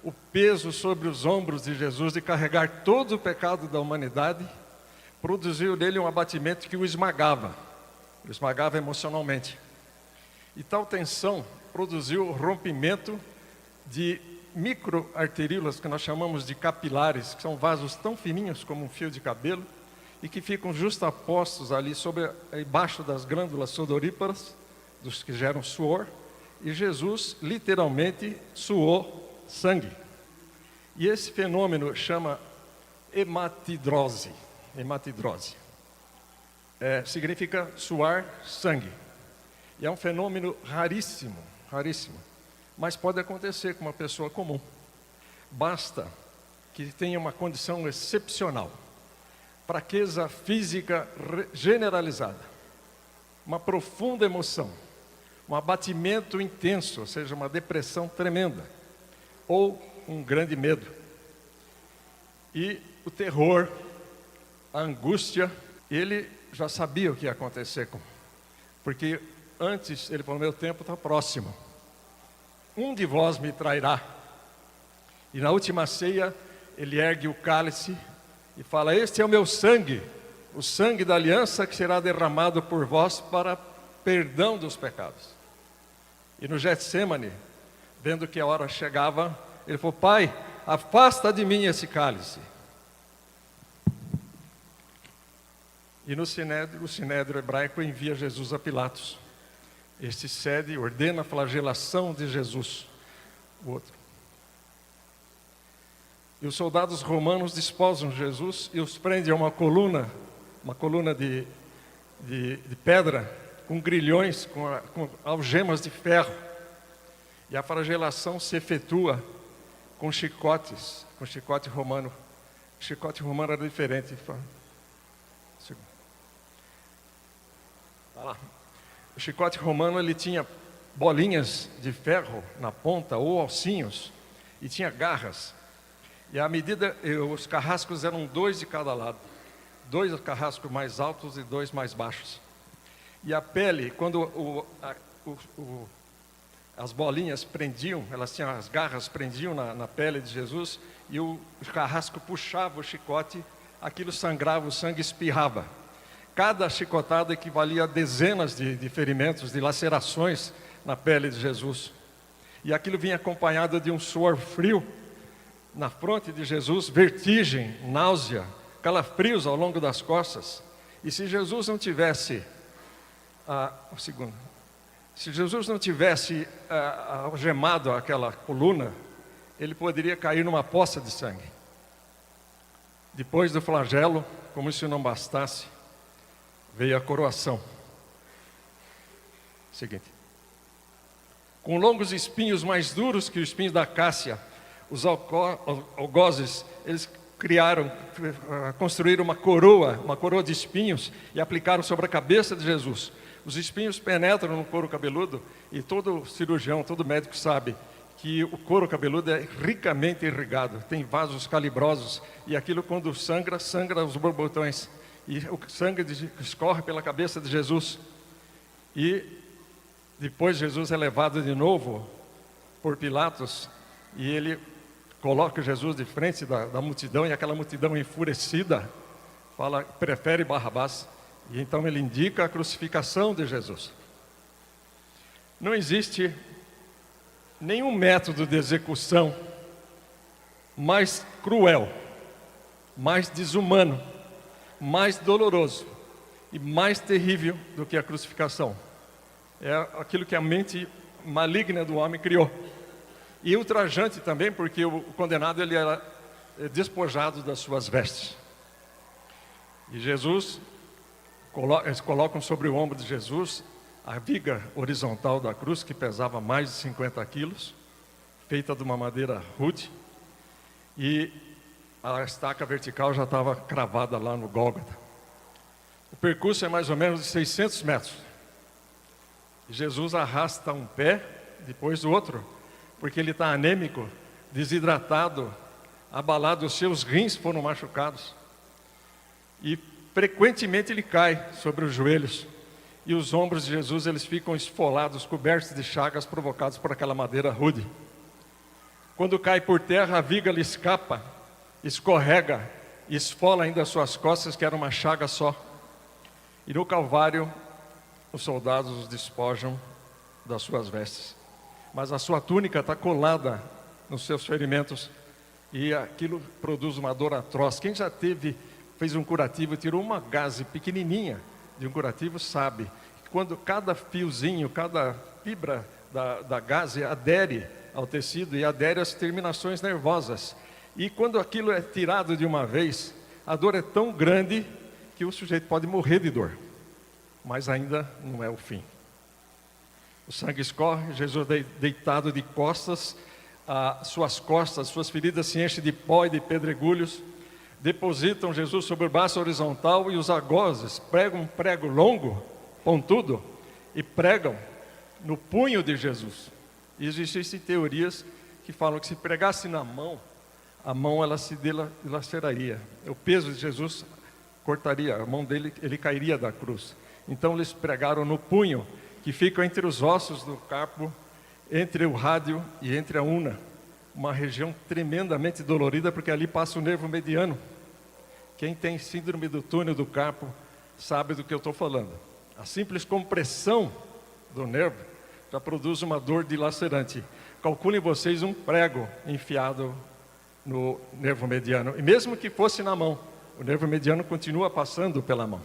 o peso sobre os ombros de Jesus de carregar todo o pecado da humanidade, produziu nele um abatimento que o esmagava emocionalmente. E tal tensão produziu o rompimento de microarteríolas, que nós chamamos de capilares, que são vasos tão fininhos como um fio de cabelo, e que ficam justapostos ali embaixo das glândulas sudoríparas, dos que geram suor, e Jesus literalmente suou sangue. E esse fenômeno chama hematidrose. Significa suar sangue. E é um fenômeno raríssimo, mas pode acontecer com uma pessoa comum. Basta que tenha uma condição excepcional, fraqueza física generalizada, uma profunda emoção, um abatimento intenso, ou seja, uma depressão tremenda, ou um grande medo. E o terror, a angústia, ele já sabia o que ia acontecer porque antes ele falou: meu tempo está próximo, um de vós me trairá. E na última ceia ele ergue o cálice e fala: este é o meu sangue, o sangue da aliança que será derramado por vós para perdão dos pecados. E no Getsêmani, vendo que a hora chegava, ele falou: Pai, afasta de mim esse cálice. E no Sinédrio, o Sinédrio hebraico envia Jesus a Pilatos. Este cede, ordena a flagelação de Jesus, o outro. E os soldados romanos desposam Jesus e os prendem a uma coluna de pedra, com grilhões, com algemas de ferro. E a flagelação se efetua com chicotes, com chicote romano. O chicote romano era diferente. Olha lá. O chicote romano, ele tinha bolinhas de ferro na ponta, ou alcinhos, e tinha garras. E à medida, os carrascos eram 2 de cada lado. 2 carrascos mais altos e 2 mais baixos. E a pele, quando as bolinhas prendiam, as garras prendiam na pele de Jesus, e o carrasco puxava o chicote, aquilo sangrava, o sangue espirrava. Cada chicotada equivalia a dezenas de ferimentos, de lacerações na pele de Jesus. E aquilo vinha acompanhado de um suor frio na fronte de Jesus, vertigem, náusea, calafrios ao longo das costas. E se Jesus não tivesse algemado aquela coluna, ele poderia cair numa poça de sangue. Depois do flagelo, como se não bastasse, veio a coroação. Seguinte. Com longos espinhos mais duros que os espinhos da acácia, os algozes, eles construíram uma coroa de espinhos e aplicaram sobre a cabeça de Jesus. Os espinhos penetram no couro cabeludo e todo cirurgião, todo médico sabe que o couro cabeludo é ricamente irrigado, tem vasos calibrosos e aquilo quando sangra os borbotões. E o sangue escorre pela cabeça de Jesus. E depois Jesus é levado de novo por Pilatos. E ele coloca Jesus de frente da multidão. E aquela multidão enfurecida fala: prefere Barrabás. E então ele indica a crucificação de Jesus. Não existe nenhum método de execução mais cruel, mais desumano, mais doloroso e mais terrível do que a crucificação. É aquilo que a mente maligna do homem criou. E ultrajante também, porque o condenado ele era despojado das suas vestes. E Jesus, eles colocam sobre o ombro de Jesus a viga horizontal da cruz, que pesava mais de 50 quilos, feita de uma madeira rude, e a estaca vertical já estava cravada lá no Gólgota. O percurso é mais ou menos de 600 metros. E Jesus arrasta um pé, depois do outro, porque ele está anêmico, desidratado, abalado, os seus rins foram machucados. E frequentemente ele cai sobre os joelhos. E os ombros de Jesus, eles ficam esfolados, cobertos de chagas provocadas por aquela madeira rude. Quando cai por terra, a viga lhe escapa, escorrega, esfola ainda as suas costas, que era uma chaga só. E no Calvário, os soldados os despojam das suas vestes. Mas a sua túnica está colada nos seus ferimentos, e aquilo produz uma dor atroz. Quem já fez um curativo, tirou uma gaze pequenininha de um curativo, sabe que quando cada fiozinho, cada fibra da gaze adere ao tecido e adere às terminações nervosas. E quando aquilo é tirado de uma vez, a dor é tão grande que o sujeito pode morrer de dor. Mas ainda não é o fim. O sangue escorre, Jesus deitado de costas, suas feridas se enchem de pó e de pedregulhos. Depositam Jesus sobre o braço horizontal e os algozes pregam um prego longo, pontudo, e pregam no punho de Jesus. E existem teorias que falam que se pregasse na mão, a mão ela se dilaceraria. O peso de Jesus cortaria, a mão dele, ele cairia da cruz. Então eles pregaram no punho, que fica entre os ossos do carpo, entre o rádio e entre a una. Uma região tremendamente dolorida, porque ali passa o nervo mediano. Quem tem síndrome do túnel do carpo sabe do que eu estou falando. A simples compressão do nervo já produz uma dor dilacerante. Calculem vocês um prego enfiado no nervo mediano. E mesmo que fosse na mão, o nervo mediano continua passando pela mão.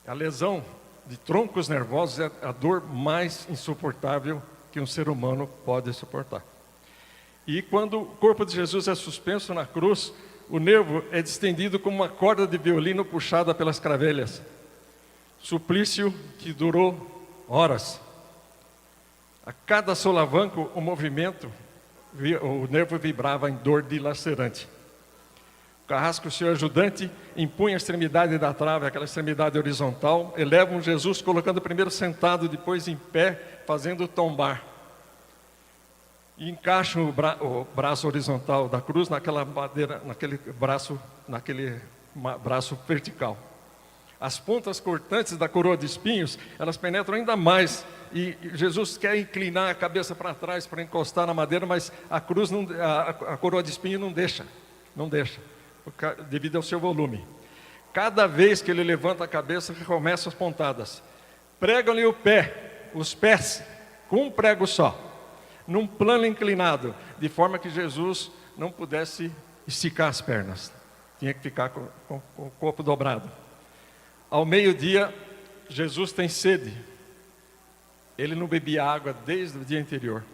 A lesão de troncos nervosos é a dor mais insuportável que um ser humano pode suportar. E quando o corpo de Jesus é suspenso na cruz, o nervo é distendido como uma corda de violino puxada pelas cravelhas. Suplício que durou horas. A cada solavanco, o nervo vibrava em dor dilacerante. O carrasco, seu ajudante, impunha a extremidade da trave, aquela extremidade horizontal, elevam Jesus, colocando primeiro sentado, depois em pé, fazendo tombar. E encaixam o braço horizontal da cruz naquela madeira, naquele braço vertical. As pontas cortantes da coroa de espinhos, elas penetram ainda mais. E Jesus quer inclinar a cabeça para trás para encostar na madeira, mas a coroa de espinho não deixa, devido ao seu volume. Cada vez que ele levanta a cabeça, recomeçam as pontadas. Pregam-lhe os pés, com um prego só, num plano inclinado, de forma que Jesus não pudesse esticar as pernas. Tinha que ficar com o corpo dobrado. Ao meio-dia, Jesus tem sede. Ele não bebia água desde o dia anterior.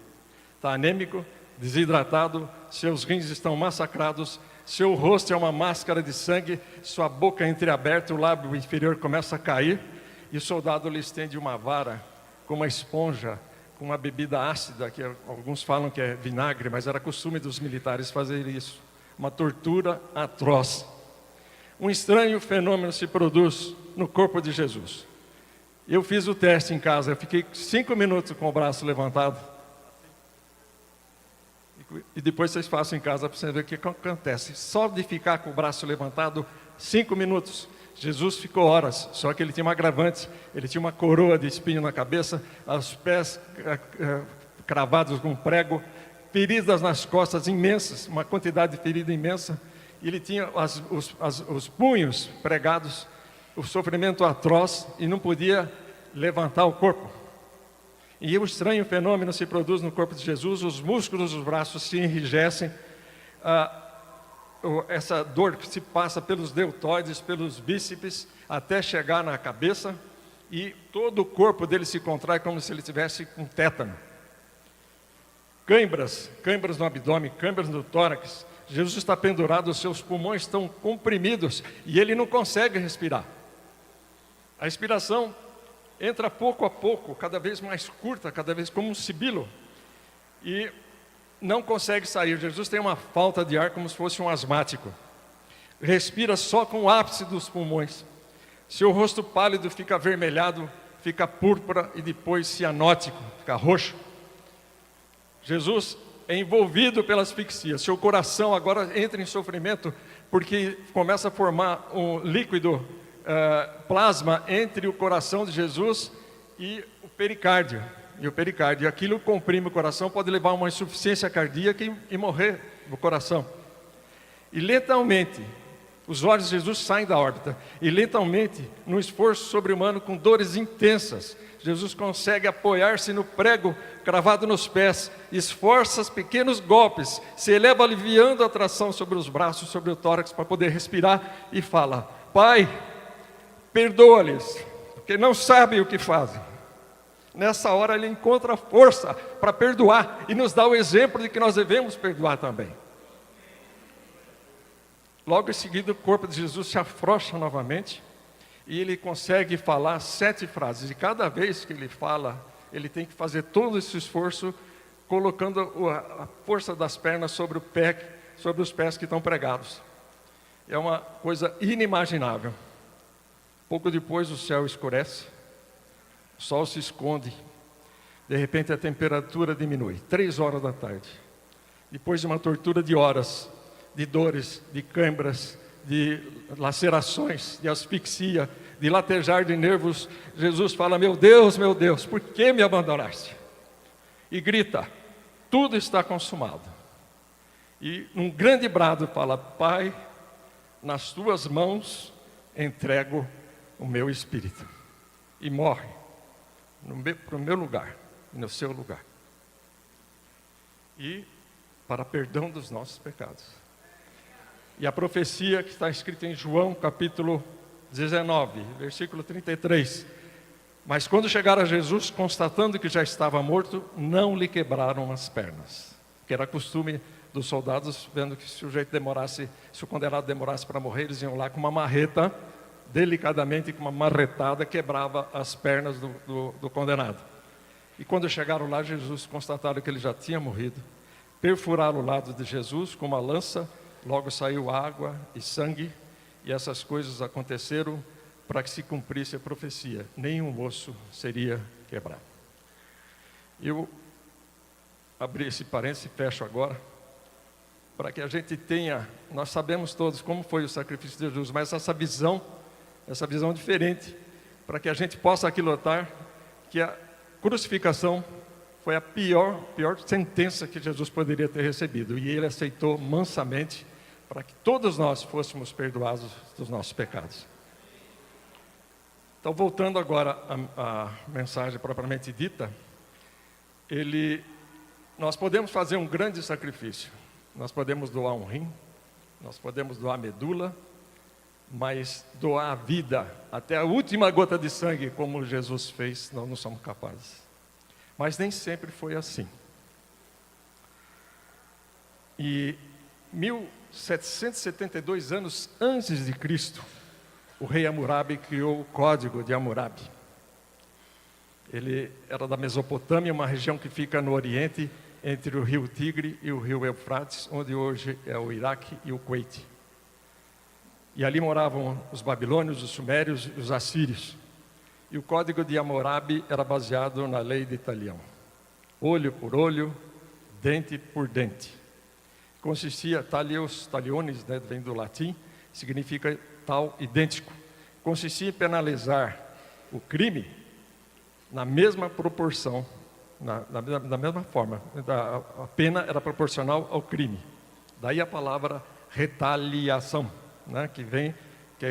Está anêmico, desidratado, seus rins estão massacrados, seu rosto é uma máscara de sangue, sua boca é entreaberta, o lábio inferior começa a cair, e o soldado lhe estende uma vara com uma esponja, com uma bebida ácida, que alguns falam que é vinagre, mas era costume dos militares fazer isso. Uma tortura atroz. Um estranho fenômeno se produz no corpo de Jesus. Eu fiz o teste em casa, eu fiquei 5 minutos com o braço levantado. E depois vocês façam em casa para você ver o que acontece. Só de ficar com o braço levantado, 5 minutos. Jesus ficou horas, só que ele tinha um agravante. Ele tinha uma coroa de espinho na cabeça, os pés cravados com prego, feridas nas costas imensas, uma quantidade de ferida imensa. Ele tinha os punhos pregados, o sofrimento atroz, e não podia levantar o corpo. E o estranho fenômeno se produz no corpo de Jesus, os músculos dos braços se enrijecem, essa dor que se passa pelos deltoides, pelos bíceps, até chegar na cabeça, e todo o corpo dele se contrai como se ele tivesse com tétano. Câimbras no abdômen, câimbras no tórax. Jesus está pendurado, os seus pulmões estão comprimidos e ele não consegue respirar. A respiração entra pouco a pouco, cada vez mais curta, cada vez como um sibilo, e não consegue sair. Jesus tem uma falta de ar como se fosse um asmático. Respira só com o ápice dos pulmões. Seu rosto pálido fica avermelhado, fica púrpura e depois cianótico, fica roxo. Jesus é envolvido pela asfixia. Seu coração agora entra em sofrimento porque começa a formar um líquido plasma entre o coração de Jesus e o pericárdio. e o pericárdio. E aquilo comprime o coração, pode levar a uma insuficiência cardíaca e morrer no coração. E lentamente, os olhos de Jesus saem da órbita. E lentamente, num esforço sobre-humano, com dores intensas, Jesus consegue apoiar-se no prego cravado nos pés, esforça pequenos golpes, se eleva aliviando a tração sobre os braços, sobre o tórax, para poder respirar, e fala: Pai, perdoa-lhes, porque não sabem o que fazem. Nessa hora ele encontra força para perdoar, e nos dá o exemplo de que nós devemos perdoar também. Logo em seguida, o corpo de Jesus se afrouxa novamente, e ele consegue falar 7 frases. E cada vez que ele fala, ele tem que fazer todo esse esforço, colocando a força das pernas sobre os pés que estão pregados. É uma coisa inimaginável. Pouco depois o céu escurece, o sol se esconde, de repente a temperatura diminui, 3 horas da tarde. Depois de uma tortura de horas, de dores, de câimbras, de lacerações, de asfixia, de latejar de nervos, Jesus fala: meu Deus, por que me abandonaste? E grita: tudo está consumado. E num grande brado fala: Pai, nas tuas mãos entrego o meu espírito. E morre para o meu lugar, no seu lugar. E para perdão dos nossos pecados. E a profecia que está escrita em João capítulo 19, versículo 33. Mas quando chegaram a Jesus, constatando que já estava morto, não lhe quebraram as pernas. Que era costume dos soldados, vendo que se o condenado demorasse para morrer, eles iam lá com uma marreta, delicadamente, com uma marretada, quebrava as pernas do condenado. E quando chegaram lá, Jesus constataram que ele já tinha morrido. Perfuraram o lado de Jesus com uma lança, logo saiu água e sangue, e essas coisas aconteceram para que se cumprisse a profecia: nenhum osso seria quebrado. Eu abri esse parênteses e fecho agora, para que a gente tenha, nós sabemos todos como foi o sacrifício de Jesus, mas essa visão diferente, para que a gente possa aquilotar que a crucificação foi a pior sentença que Jesus poderia ter recebido, e ele aceitou mansamente, para que todos nós fôssemos perdoados dos nossos pecados. Então, voltando agora à mensagem propriamente dita, nós podemos fazer um grande sacrifício. Nós podemos doar um rim, nós podemos doar a medula, mas doar a vida, até a última gota de sangue, como Jesus fez, nós não somos capazes. Mas nem sempre foi assim. E 1772 anos antes de Cristo, o rei Hammurabi criou o Código de Hammurabi. Ele era da Mesopotâmia, uma região que fica no Oriente, entre o rio Tigre e o rio Eufrates, onde hoje é o Iraque e o Kuwait. E ali moravam os babilônios, os sumérios e os assírios. E o Código de Hammurabi era baseado na lei de Talião. Olho por olho, dente por dente. Consistia, taliones, né, vem do latim, significa tal, idêntico. Consistia em penalizar o crime na mesma proporção, da mesma forma. A pena era proporcional ao crime. Daí a palavra retaliação, né, que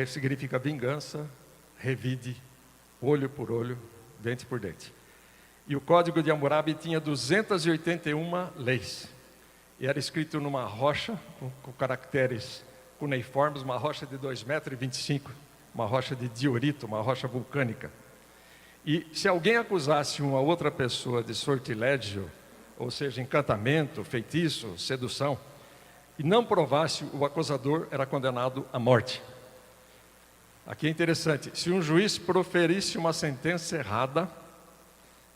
significa vingança, revide, olho por olho, dente por dente. E o Código de Hammurabi tinha 281 leis. E era escrito numa rocha, com caracteres cuneiformes, uma rocha de 2,25 m, uma rocha de diorito, uma rocha vulcânica. E se alguém acusasse uma outra pessoa de sortilégio, ou seja, encantamento, feitiço, sedução, e não provasse, o acusador era condenado à morte. Aqui é interessante, se um juiz proferisse uma sentença errada,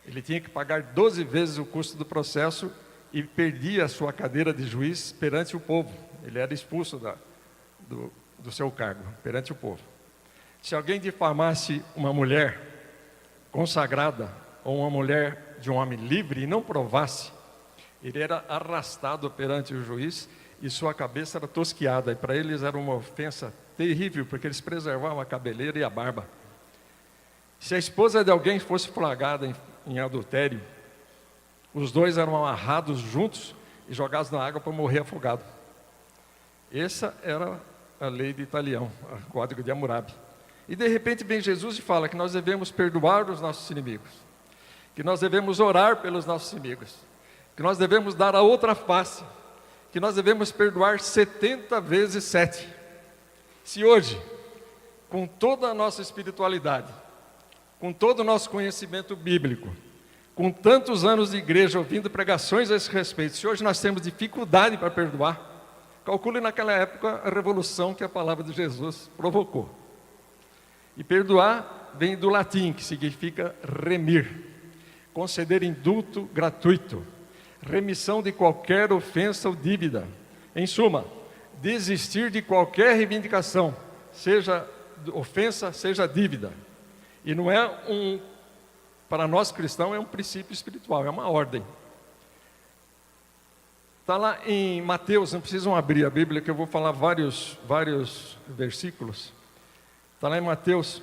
ele tinha que pagar 12 vezes o custo do processo e perdia a sua cadeira de juiz perante o povo. Ele era expulso do seu cargo, perante o povo. Se alguém difamasse uma mulher consagrada ou uma mulher de um homem livre e não provasse, ele era arrastado perante o juiz e sua cabeça era tosquiada. E para eles era uma ofensa terrível, porque eles preservavam a cabeleira e a barba. Se a esposa de alguém fosse flagrada em adultério, Os dois eram amarrados juntos e jogados na água para morrer afogado. Essa era a lei de Italião, o código de Hammurabi. E de repente vem Jesus e fala que nós devemos perdoar os nossos inimigos, que nós devemos orar pelos nossos inimigos, que nós devemos dar a outra face, que nós devemos perdoar 70 vezes 7. Se hoje, com toda a nossa espiritualidade, com todo o nosso conhecimento bíblico, com tantos anos de igreja ouvindo pregações a esse respeito, se hoje nós temos dificuldade para perdoar, calcule naquela época a revolução que a palavra de Jesus provocou. E perdoar vem do latim, que significa remir, conceder indulto gratuito, remissão de qualquer ofensa ou dívida. Em suma, desistir de qualquer reivindicação, seja ofensa, seja dívida. E não é para nós cristãos, é um princípio espiritual, é uma ordem. Está lá em Mateus, não precisam abrir a Bíblia, que eu vou falar vários versículos. Está lá em Mateus,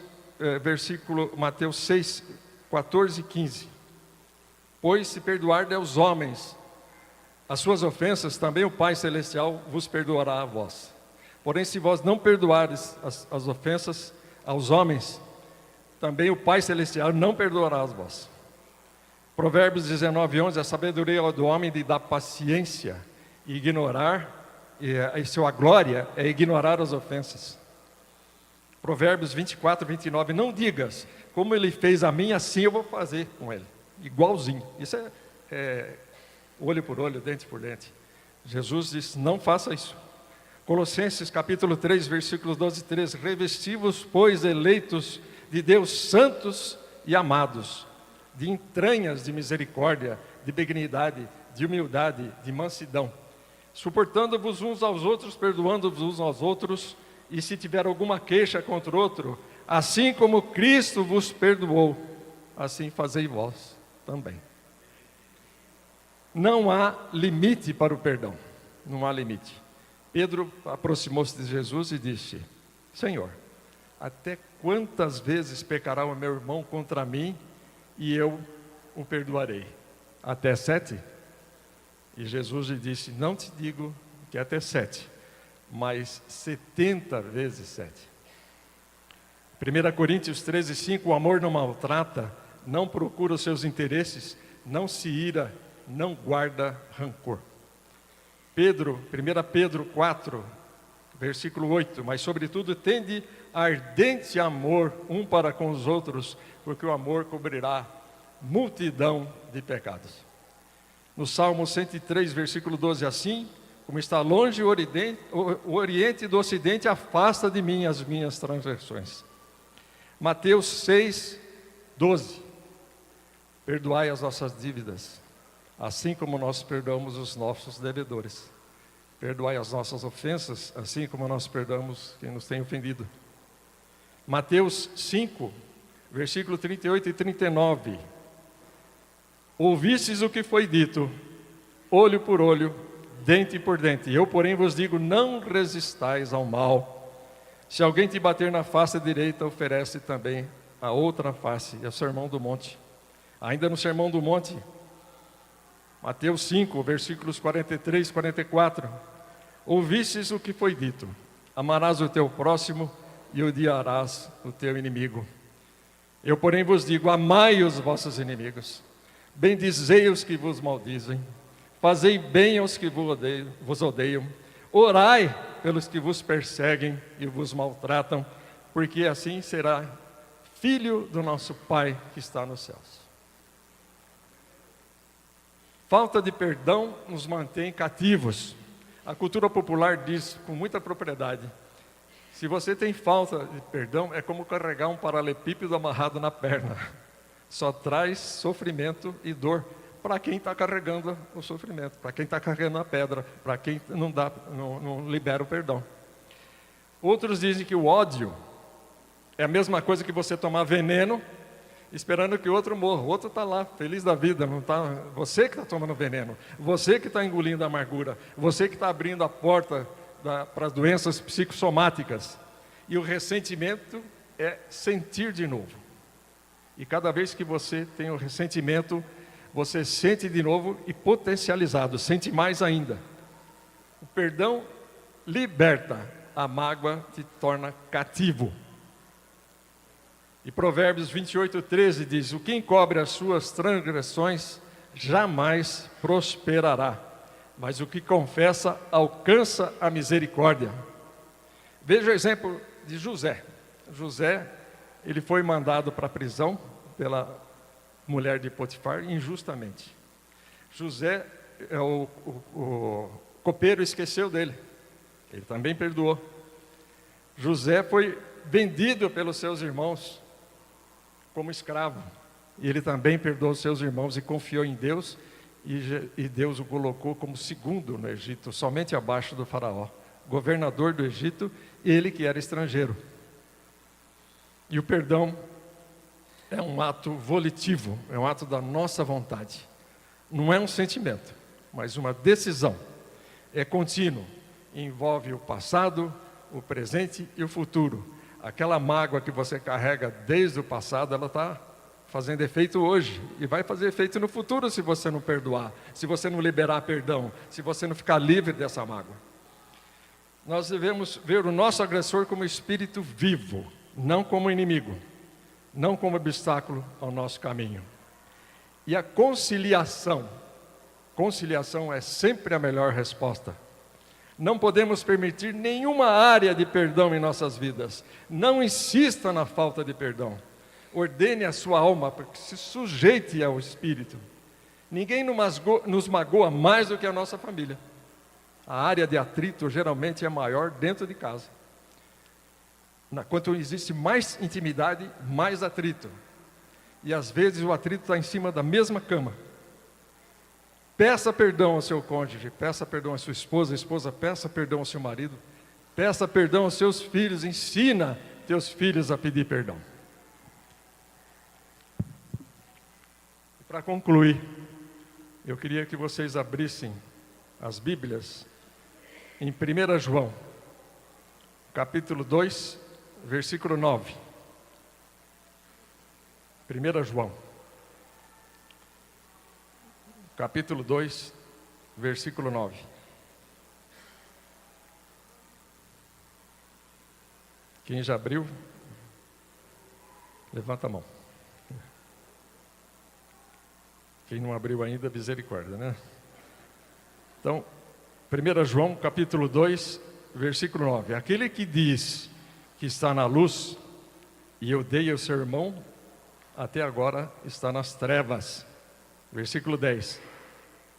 Mateus 6, 14 e 15. Pois se perdoardes aos homens as suas ofensas, também o Pai Celestial vos perdoará a vós. Porém, se vós não perdoares as ofensas aos homens, também o Pai Celestial não perdoará a vós. Provérbios 19, 11, a sabedoria do homem de dar paciência e ignorar, e sua glória é ignorar as ofensas. Provérbios 24, 29, não digas, como ele fez a mim, assim eu vou fazer com ele. Igualzinho. Isso é olho por olho, dente por dente. Jesus disse, não faça isso. Colossenses capítulo 3, versículos 12 e 13, revesti-vos, pois, eleitos de Deus, santos e amados, de entranhas de misericórdia, de benignidade, de humildade, de mansidão, suportando-vos uns aos outros, perdoando-vos uns aos outros, e se tiver alguma queixa contra outro, assim como Cristo vos perdoou, assim fazei vós também. Não há limite para o perdão, não há limite. Pedro aproximou-se de Jesus e disse, Senhor, até quantas vezes pecará o meu irmão contra mim e eu o perdoarei? Até 7? E Jesus lhe disse, não te digo que até 7, mas 70 vezes 7. 1 Coríntios 13, 5, o amor não maltrata, não procura os seus interesses, não se ira, não guarda rancor. 1 Pedro 4, versículo 8, mas sobretudo tende ardente amor um para com os outros, porque o amor cobrirá multidão de pecados. No Salmo 103, versículo 12, assim, como está longe o Oriente do Ocidente, afasta de mim as minhas transgressões. Mateus 6, 12, perdoai as nossas dívidas, assim como nós perdoamos os nossos devedores. Perdoai as nossas ofensas, assim como nós perdoamos quem nos tem ofendido. Mateus 5, versículo 38 e 39. Ouvistes o que foi dito, olho por olho, dente por dente. Eu, porém, vos digo, não resistais ao mal. Se alguém te bater na face direita, oferece também a outra face. É o Sermão do Monte. Ainda no Sermão do Monte, Mateus 5, versículos 43 e 44. Ouvistes o que foi dito, amarás o teu próximo e odiarás o teu inimigo. Eu, porém, vos digo, amai os vossos inimigos, bendizei os que vos maldizem, fazei bem aos que vos odeiam, orai pelos que vos perseguem e vos maltratam, porque assim será filho do nosso Pai que está nos céus. Falta de perdão nos mantém cativos. A cultura popular diz com muita propriedade, se você tem falta de perdão, é como carregar um paralelepípedo amarrado na perna. Só traz sofrimento e dor para quem está carregando o sofrimento, para quem está carregando a pedra, para quem não libera o perdão. Outros dizem que o ódio é a mesma coisa que você tomar veneno, esperando que o outro morra. O outro está lá, feliz da vida, não tá? Você que está tomando veneno, você que está engolindo a amargura, você que está abrindo a porta para as doenças psicossomáticas. E o ressentimento é sentir de novo. E cada vez que você tem o ressentimento, você sente de novo e potencializado, sente mais ainda. O perdão liberta, a mágoa te torna cativo. E Provérbios 28:13 diz: o que encobre as suas transgressões jamais prosperará, mas o que confessa alcança a misericórdia. Veja o exemplo de José. José, ele foi mandado para a prisão pela mulher de Potifar injustamente. José, o copeiro esqueceu dele, ele também perdoou. José foi vendido pelos seus irmãos como escravo, e ele também perdoou seus irmãos e confiou em Deus, e Deus o colocou como segundo no Egito, somente abaixo do faraó, governador do Egito, ele que era estrangeiro. E o perdão é um ato volitivo, é um ato da nossa vontade, não é um sentimento, mas uma decisão, é contínuo, envolve o passado, o presente e o futuro. Aquela mágoa que você carrega desde o passado, ela está fazendo efeito hoje, e vai fazer efeito no futuro se você não perdoar, se você não liberar perdão, se você não ficar livre dessa mágoa. Nós devemos ver o nosso agressor como espírito vivo, não como inimigo, não como obstáculo ao nosso caminho. E a conciliação é sempre a melhor resposta. Não podemos permitir nenhuma área de perdão em nossas vidas. Não insista na falta de perdão. Ordene a sua alma, porque se sujeite ao Espírito. Ninguém nos magoa mais do que a nossa família. A área de atrito geralmente é maior dentro de casa. Quanto existe mais intimidade, mais atrito. E às vezes o atrito está em cima da mesma cama. Peça perdão ao seu cônjuge, peça perdão à sua esposa, peça perdão ao seu marido, peça perdão aos seus filhos, ensina teus filhos a pedir perdão. Para concluir, eu queria que vocês abrissem as Bíblias em 1 João, capítulo 2, versículo 9. 1 João, capítulo 2, versículo 9. Quem já abriu, levanta a mão. Quem não abriu ainda, misericórdia, né? Então, 1 João, capítulo 2, versículo 9. Aquele que diz que está na luz e odeia o seu irmão, até agora está nas trevas. Versículo 10.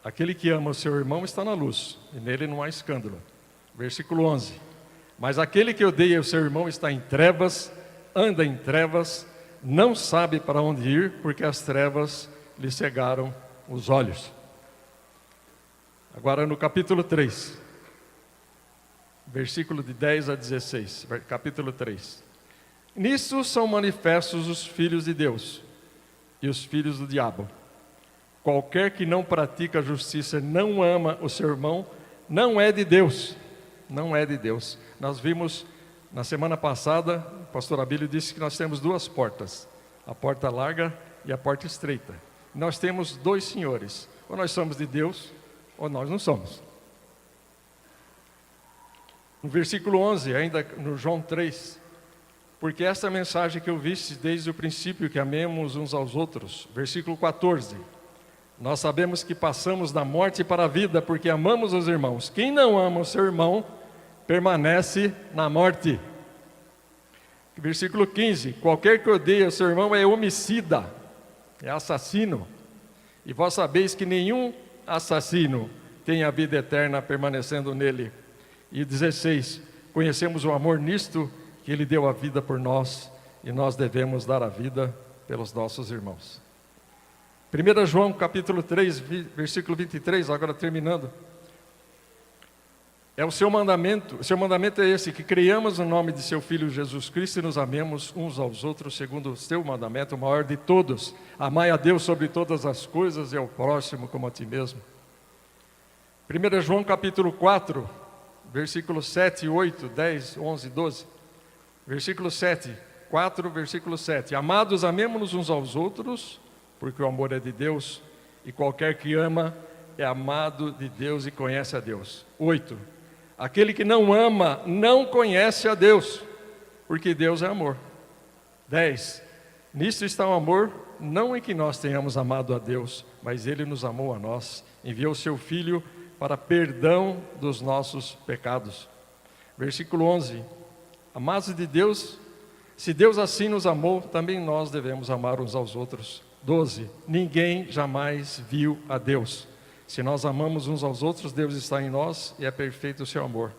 Aquele que ama o seu irmão está na luz, e nele não há escândalo. Versículo 11. Mas aquele que odeia o seu irmão está em trevas, anda em trevas, não sabe para onde ir, porque as trevas lhe cegaram os olhos. Agora no capítulo 3, versículo de 10 a 16, capítulo 3. Nisso são manifestos os filhos de Deus e os filhos do diabo. Qualquer que não pratica a justiça, não ama o seu irmão, não é de Deus. Não é de Deus. Nós vimos na semana passada, o pastor Abílio disse que nós temos duas portas, a porta larga e a porta estreita. Nós temos dois senhores, ou nós somos de Deus, ou nós não somos. No versículo 11, ainda no João 3, porque esta mensagem que eu viste desde o princípio, que amemos uns aos outros. Versículo 14, nós sabemos que passamos da morte para a vida, porque amamos os irmãos. Quem não ama o seu irmão, permanece na morte. Versículo 15, qualquer que odeia o seu irmão é homicida, é assassino. E vós sabeis que nenhum assassino tem a vida eterna permanecendo nele. E 16, conhecemos o amor nisto, que ele deu a vida por nós, e nós devemos dar a vida pelos nossos irmãos. 1 João capítulo 3, versículo 23, agora terminando. É o seu mandamento é esse, que creiamos no nome de seu Filho Jesus Cristo e nos amemos uns aos outros, segundo o seu mandamento, o maior de todos. Amai a Deus sobre todas as coisas e ao próximo como a ti mesmo. 1 João capítulo 4, versículos 7, 8, 10, 11, 12. Versículo 7, 4, versículo 7. Amados, amemo-nos uns aos outros, porque o amor é de Deus, e qualquer que ama é amado de Deus e conhece a Deus. 8. Aquele que não ama não conhece a Deus, porque Deus é amor. 10. Nisto está o amor, não em que nós tenhamos amado a Deus, mas Ele nos amou a nós, enviou seu Filho para perdão dos nossos pecados. Versículo 11. Amados de Deus, se Deus assim nos amou, também nós devemos amar uns aos outros. 12. Ninguém jamais viu a Deus. Se nós amamos uns aos outros, Deus está em nós e é perfeito o seu amor.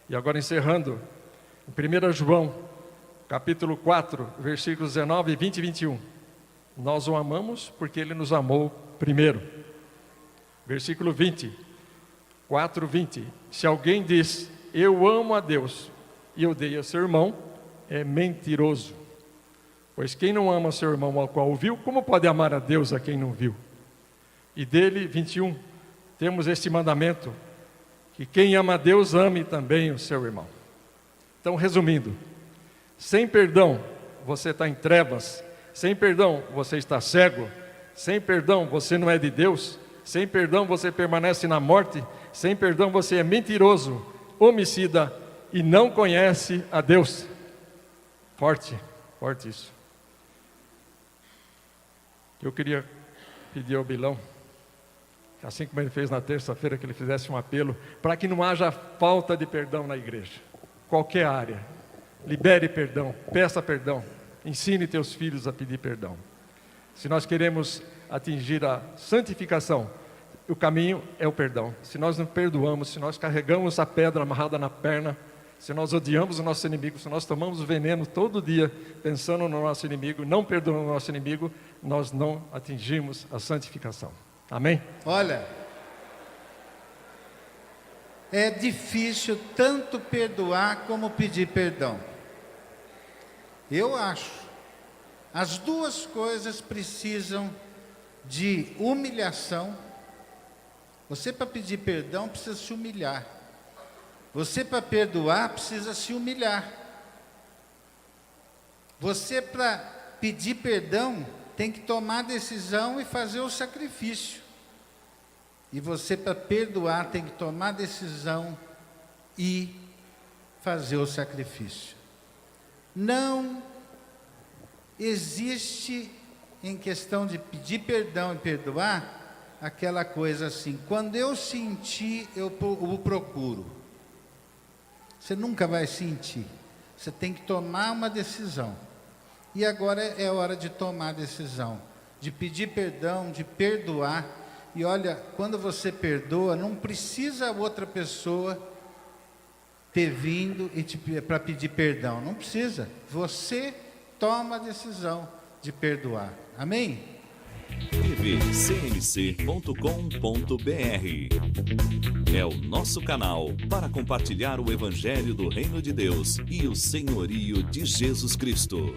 E agora encerrando, em 1 João, capítulo 4, versículos 19, 20 e 21. Nós o amamos porque Ele nos amou primeiro. Versículo 20, 4, 20. Se alguém diz, eu amo a Deus e odeia seu irmão, é mentiroso. Pois quem não ama seu irmão ao qual viu, como pode amar a Deus a quem não viu? E dele, 21, temos este mandamento, que quem ama a Deus, ame também o seu irmão. Então, resumindo, sem perdão, você está em trevas. Sem perdão, você está cego. Sem perdão, você não é de Deus. Sem perdão, você permanece na morte. Sem perdão, você é mentiroso, homicida e não conhece a Deus. Forte, forte isso. Eu queria pedir ao Bilão, assim como ele fez na terça-feira, que ele fizesse um apelo para que não haja falta de perdão na igreja. Qualquer área. Libere perdão, peça perdão, ensine teus filhos a pedir perdão. Se nós queremos atingir a santificação, o caminho é o perdão. Se nós não perdoamos, se nós carregamos a pedra amarrada na perna, se nós odiamos o nosso inimigo, se nós tomamos o veneno todo dia pensando no nosso inimigo, não perdoando o nosso inimigo, nós não atingimos a santificação. Amém? Olha, é difícil tanto perdoar como pedir perdão. Eu acho, as duas coisas precisam de humilhação. Você, para pedir perdão, precisa se humilhar. Você, para perdoar, precisa se humilhar. Você, para pedir perdão, tem que tomar a decisão e fazer o sacrifício. E você, para perdoar, tem que tomar a decisão e fazer o sacrifício. Não existe, em questão de pedir perdão e perdoar, aquela coisa assim, quando eu sentir, eu o procuro. Você nunca vai sentir. Você tem que tomar uma decisão. E agora é hora de tomar a decisão, de pedir perdão, de perdoar. E olha, quando você perdoa, não precisa outra pessoa ter vindo para pedir perdão. Não precisa. Você toma a decisão de perdoar. Amém? tvcmc.com.br é o nosso canal para compartilhar o Evangelho do Reino de Deus e o senhorio de Jesus Cristo.